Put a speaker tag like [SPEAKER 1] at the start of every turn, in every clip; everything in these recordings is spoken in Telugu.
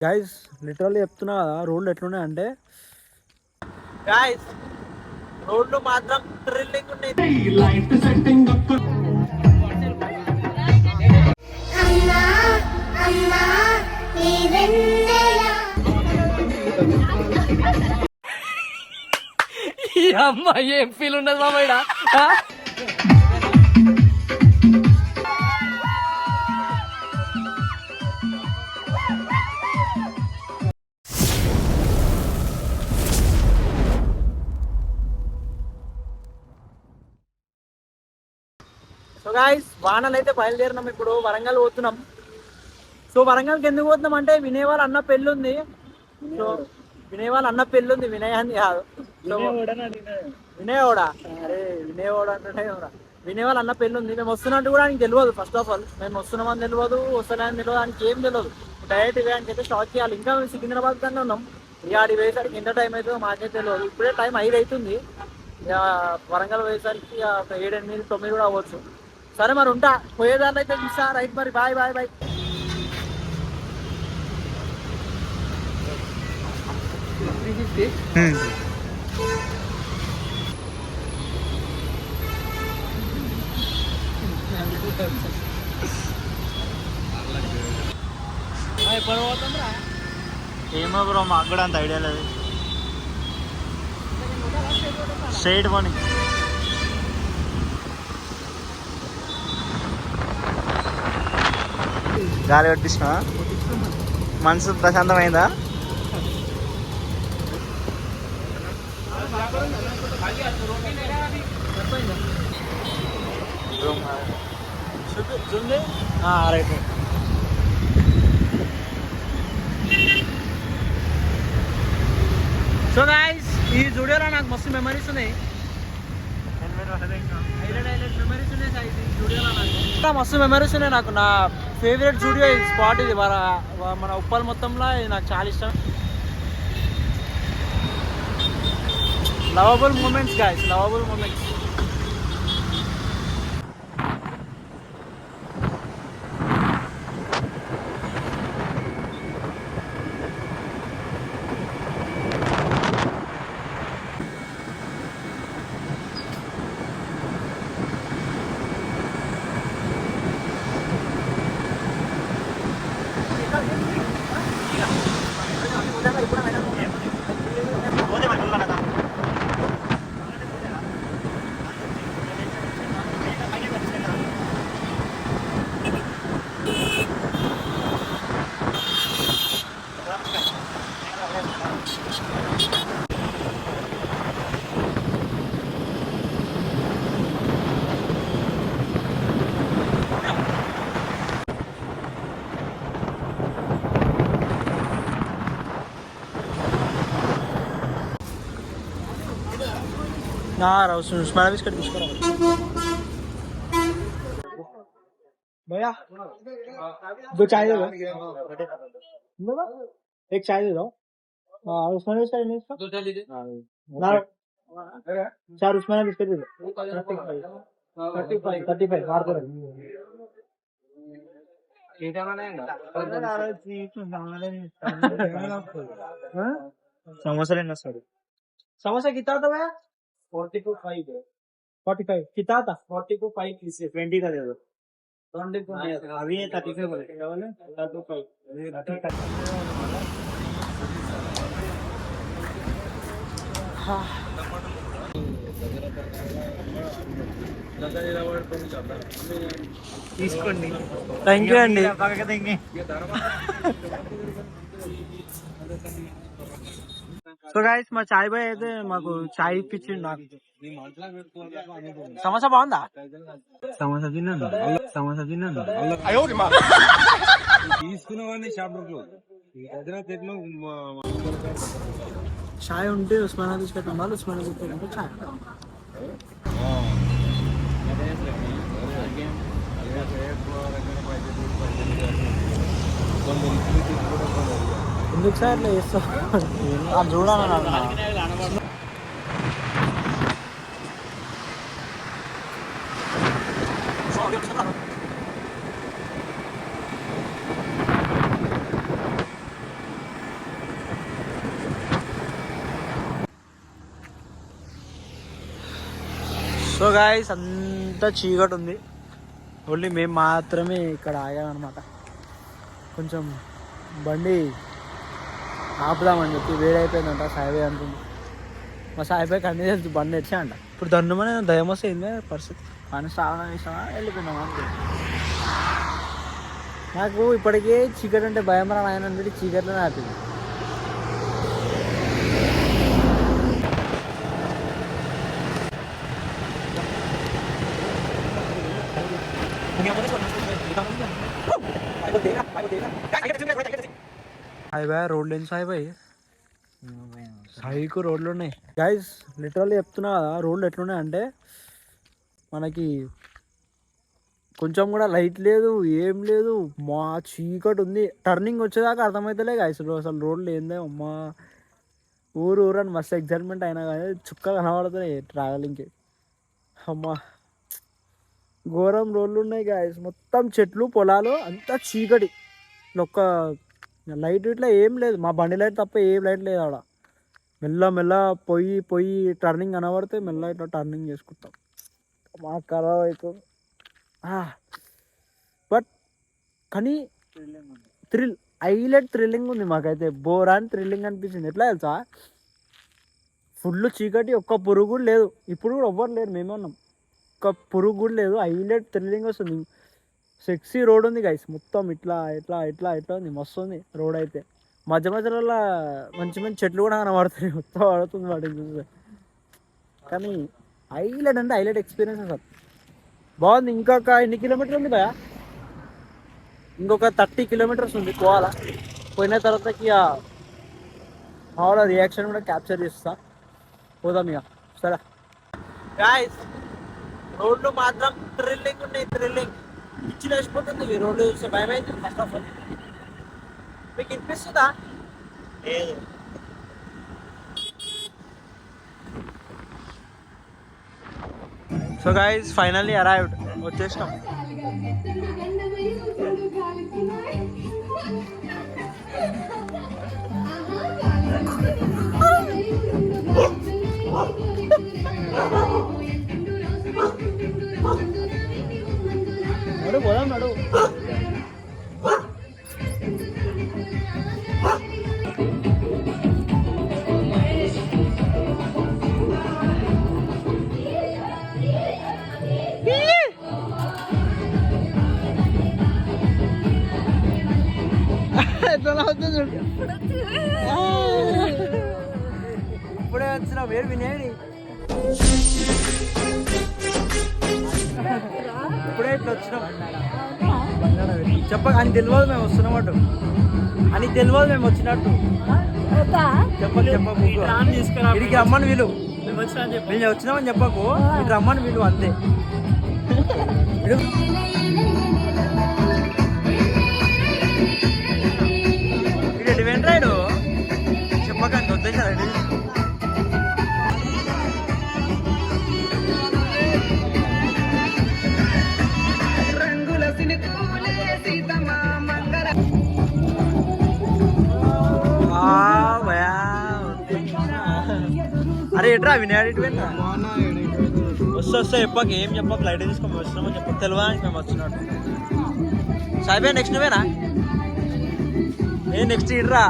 [SPEAKER 1] గైస్ లిటరల్లీ చెప్తున్నా కదా, రోడ్లు ఎట్లున్నాయి అంటే గైస్ రోడ్లు మాత్రం థ్రిల్లింగ్ ఉన్నాయి.
[SPEAKER 2] ఈ అమ్మాయి ఏం ఫీల్ ఉండదు మామయ్య.
[SPEAKER 1] సో గాయస్ వానలు అయితే బయలుదేరినాం, ఇప్పుడు వరంగల్ పోతున్నాం. సో వరంగల్కి ఎందుకు పోతున్నాం అంటే వినేవాళ్ళ అన్న పెళ్ళి ఉంది. సో వినేవాళ్ళ అన్న పెళ్ళి ఉంది, వినయాన్ని కాదు. సో వినేవాడా, అరే వినేవాడు అంటే వినేవాళ్ళ అన్న పెళ్ళి ఉంది. మేము వస్తున్నట్టు కూడా ఆయనకి తెలియదు. ఫస్ట్ ఆఫ్ ఆల్ మేము వస్తున్నామని తెలియదు, వస్తున్నామని తెలియదు, ఆయనకి ఏం తెలియదు. డైరెక్ట్ వే అని చెప్పి స్టార్ట్ చేయాలి. ఇంకా మేము సికింద్రాబాద్ కన్నా ఉన్నాం. ఇక ఆడి పోయేసరికి ఎంత టైం అవుతుందో మాకే తెలియదు. ఇప్పుడే టైం 5 అవుతుంది. ఇక వరంగల్ పోయేసరికి ఒక 7, 8, 9 కూడా అవ్వచ్చు. సరే మరి ఉంటా, పోయేదాన్ని అయితే చూసా. రైట్ మరి, బాయ్ బాయ్ బాయ్.
[SPEAKER 3] ఏమో బ్రో, మాకు కూడా అంత ఐడియా లేదు. స్ట్రైట్ పోనీ. గాలి కొట్టించినా మనసు ప్రశాంతమైందా?
[SPEAKER 1] రైట్. సో గైస్ ఈ జూడియోలో నాకు మస్తు మెమరీస్ ఉన్నాయి. మస్తు మెమరీస్ ఉన్నాయి నాకు. నా ఫేవరెట్ జూడియో స్పాట్ ఇది, మన ఉప్పల్ మొత్తంలో ఇది నాకు చాలా ఇష్టం. Lovable moments guys, lovable moments. उस्माना बिस्किट తీసుకురా भैया, 2 चाय दे दो, एक चाय दे दो. उस्माना बिस्किट नहीं इसका
[SPEAKER 2] 2 चाय लीजिए.
[SPEAKER 1] ना 4 उस्माना बिस्किट दे दो. 35 मार दो.
[SPEAKER 3] సమోసాలు ఎన్ని వస్తాడు?
[SPEAKER 1] समोसा कितना था भैया? 45 कितना था? 45 किसे 20 का दे दो. 20 को अभी 35 बोले. 35
[SPEAKER 3] తీసుకోండి.
[SPEAKER 1] థ్యాంక్ యూ అండి. సో గైస్ మా చాయ్ బాయ్ అయితే మాకు చాయ్ ఇప్పించిండు. నాకు సమోసా బాగుందా?
[SPEAKER 3] సమోసా తిన్నాను తీసుకున్నవాడిని షాప్ లో
[SPEAKER 1] చాయ్ ఉంటే ఉస్మానా బిస్కెట్ ఉండాలి, ఉస్మానా బిస్కెట్ ఉంటే చాయ్. ఎందుకు సార్ ఇట్లా చేస్తావు?
[SPEAKER 3] చూడాలన్నా
[SPEAKER 1] సో గాయస్ అంతా చీకటి ఉంది, ఓన్లీ మేము మాత్రమే ఇక్కడ ఆగామన్నమాట. కొంచెం బండి ఆపుదామని చెప్పి వేడైపోయిందంట సాయిబాయ్ అంటుంది. మా సాయిబాయ్కి అన్నీ తెలుసు బండి తెచ్చా అంట. ఇప్పుడు దండుమని దయం వస్తే ఏందే పరిస్థితి, కానీ సాగన వేసామా వెళ్ళిపోయినామా అంతే. నాకు ఇప్పటికే చీకటి అంటే భయం రా ఆయన అంటే చీకట్లోనే ఆపింది. సాయిబాయ్ రోడ్లు ఏంటి సాయిబాయ్, సాయికు రోడ్లు ఉన్నాయి గైస్. లిటరల్లీ చెప్తున్నా కదా, రోడ్లు ఎట్లున్నాయి అంటే మనకి కొంచెం కూడా లైట్ లేదు, ఏం లేదు, మా చీకటి ఉంది. టర్నింగ్ వచ్చేదాకా అర్థమవుతలే గైస్ అసలు రోడ్లు ఏందే అమ్మా. ఊరు అని మస్తు ఎగ్జైట్మెంట్ అయినా కానీ చుక్క కనబడుతున్నాయి ట్రావెలింగ్కి. అమ్మా ఘోరం రోడ్లు ఉన్నాయి గాయస్, మొత్తం చెట్లు పొలాలు అంతా చీకటి, ఒక్క లైట్ ఇట్లా ఏం లేదు. మా బండి లైట్ తప్ప ఏం లైట్ లేదు ఆడ. మెల్ల పోయి టర్నింగ్ కనబడితే మెల్ల ఇట్లా టర్నింగ్ చేసుకుంటాం. మా ఖరాబ్ అవుతుంది బట్ కానీ హైలైట్ థ్రిల్లింగ్ ఉంది మాకైతే. బోర్ అని థ్రిల్లింగ్ అనిపించింది. ఎట్లా తెలుసా, ఫుల్ చీకటి, ఒక్క పురుగు కూడా లేదు. ఇప్పుడు కూడా ఎవ్వరు లేరు, మేమే ఉన్నాం. ఒక్క పురుగు కూడా లేదు. హైలైట్ థ్రిల్లింగ్ వస్తుంది. సెక్సీ రోడ్ ఉంది గైస్, మొత్తం ఇట్లా ఉంది, మస్తు ఉంది రోడ్ అయితే. మధ్యలో మంచి చెట్లు కూడా కనబడుతున్నాయి, మొత్తం పడుతుంది వాటిని చూస్తే. కానీ హైలైట్ అంటే హైలైట్ ఎక్స్పీరియన్స్ అసలు బాగుంది. ఇంకొక ఎన్ని కిలోమీటర్లు ఉంది భయ? ఇంకొక 30 కిలోమీటర్స్ ఉంది పోవాలా. పోయిన తర్వాతకి మామూలు రియాక్షన్ కూడా క్యాప్చర్ చేస్తా. పోదాం ఇక. సరే గాయ్స్, రోడ్లు మాత్రం థ్రిల్లింగ్ ఉన్నాయి, థ్రిల్లింగ్ పిచ్చి లేచిపోతుంది. ఈ రోడ్లు చూస్తే భయం అయితే ఫస్ట్ ఆఫ్ ఆల్. మీకు వినిపిస్తుందా? లేదు. సో గైస్ ఫైనల్లీ అరైవ్డ్, వచ్చేసినాం. నడు పోదాం నడు. ఇప్పుడే వచ్చిన వేరు వినేది, ఇప్పుడే ఇట్లా వచ్చినాం. చెప్పక అని తెలియదు మేము వస్తున్నాం అటు అని తెలియదు మేము వచ్చినట్టు. చెప్పకు ఇడికి రమ్మని వీలు, మేము వచ్చినామని చెప్పకు, ఇటు రమ్మని వీలు అంతే. ఇటు వెంట్రాడు చెప్పకండి వద్దేశాడు. అరే ఎట్రా వినాడు ఇటు వెంట వస్తే చెప్పక, ఏం చెప్పక, లైట్ తీసుకొని వస్తున్నామని చెప్పక, తెలియడానికి మేము వచ్చినట్టు. సాయిబాయ్ నెక్స్ట్ నువ్వేనా? ఏ నెక్స్ట్ ఇడ్రా.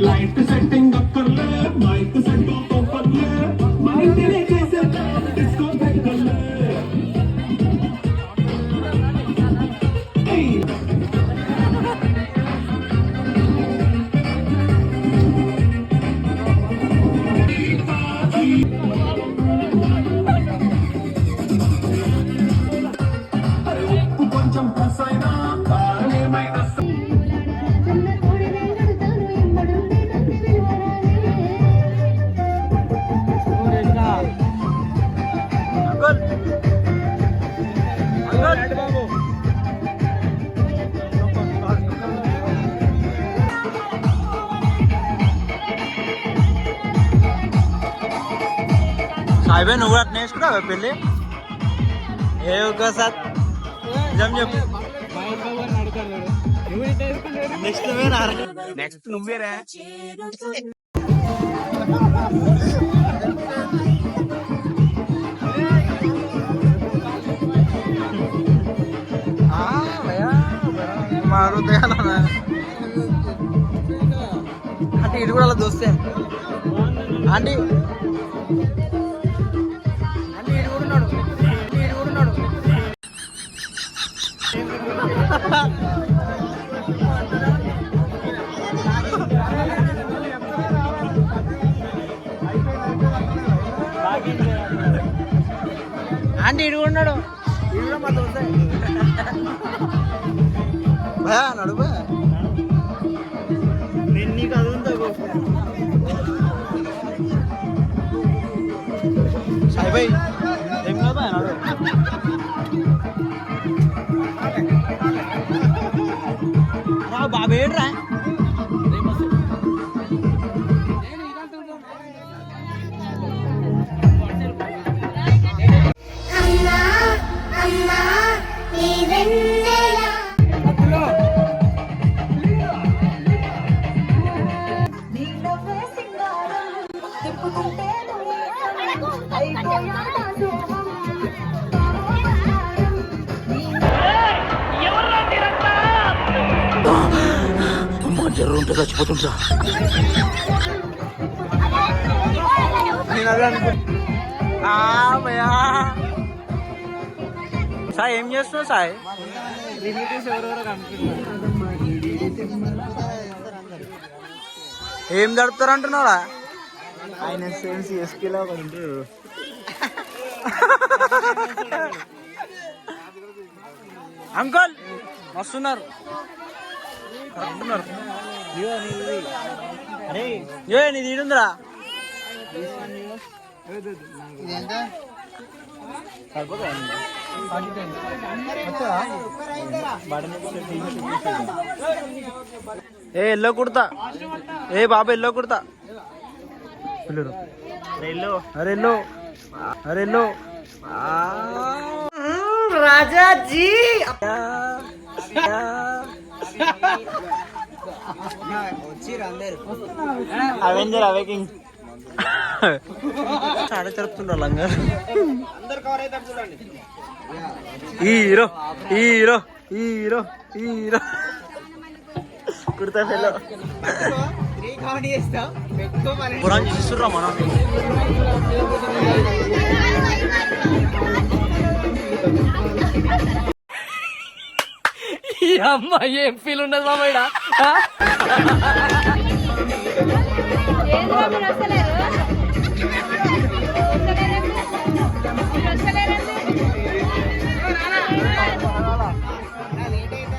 [SPEAKER 4] లైట్ సెట్టింగ్ అక్కర్లే, మైక్ సెట్ ఓపర్లే, మైక్ చేసే డిస్కో పెట్టలే. కొంచెం ప్లస్ అయినా కారణమైనా
[SPEAKER 3] సాయిబాయ్ నువ్వు అట్లా నేర్చుకున్నావా పెళ్ళి ఏ ఒక్కసారి నిజం చెప్పు నెక్స్ట్ నెక్స్ట్ నువ్వేరా మారుతాయి అంటే ఇది కూడా అలా దోస్తే ఆంటీ ఆంటీ ఇడు ఉన్నాడు ఇడు కూడా మా దోస్తే భయా నడుపు నేను నీకు అది ఉందా సాయిబాయ్ ఏం కాదు భయ నడు బాబు ఏడ్రా
[SPEAKER 2] జర్రుంటే చచ్చిపోతుంటా.
[SPEAKER 3] సాయి ఏం చేస్తున్నావు సాయి ఏం జరుపుతారు అంటున్నారా ఆయన సేమ్ సిఎస్కేలో ఒకటి ఉంటారు అంకుల్ వస్తున్నారు అరే నీది ఈడుందిరా ఏ ఎల్లో కుడతా ఏ బాబా ఎల్లో కుడతా అరే ఎల్లో అరే ఎల్లో
[SPEAKER 1] రాజాజీ
[SPEAKER 3] అవెంజర్ అవేకింగ్ ఆడ జరుపుతుండ్రు లంగర్ hero hero hero hero kurta fellow పురాణం చేస్తుర్రా మనం
[SPEAKER 2] ఈ అమ్మాయి ఏం ఫీల్ ఉండదు మామయ్య.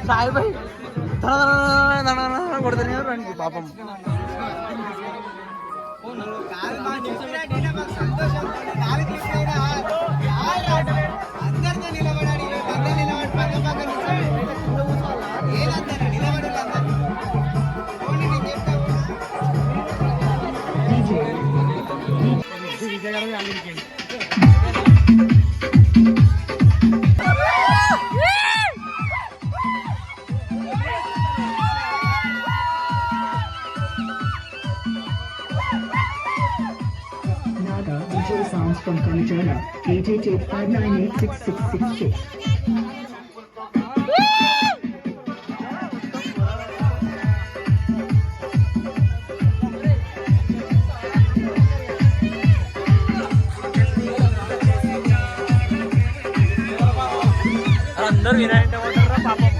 [SPEAKER 3] సాయిబాయ్ కొడుతూనే రండి పాపం
[SPEAKER 5] Sounds from Kanachana, AJ85986666.
[SPEAKER 3] అందరూ వినాయంటే ఉంటారా పాపం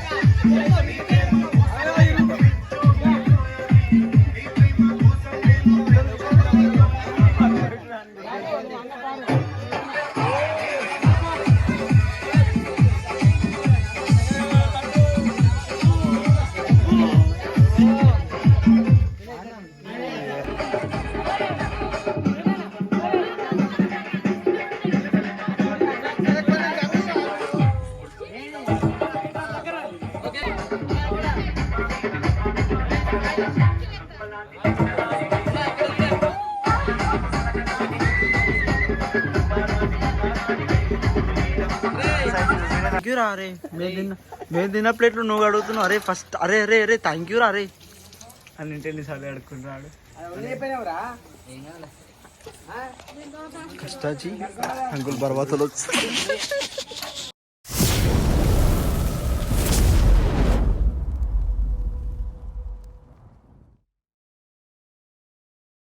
[SPEAKER 3] థ్యాంక్ యూ రా అరే మేము తిన్న ప్లేట్లు నువ్వు అడుగుతున్నావు అరే ఫస్ట్ అరే అరే అరే థ్యాంక్ యూ రా అరే అని ఎన్నిసార్లు అడుక్కుంటున్నాడు కష్టాచి అంకుల్ బర్వాతలు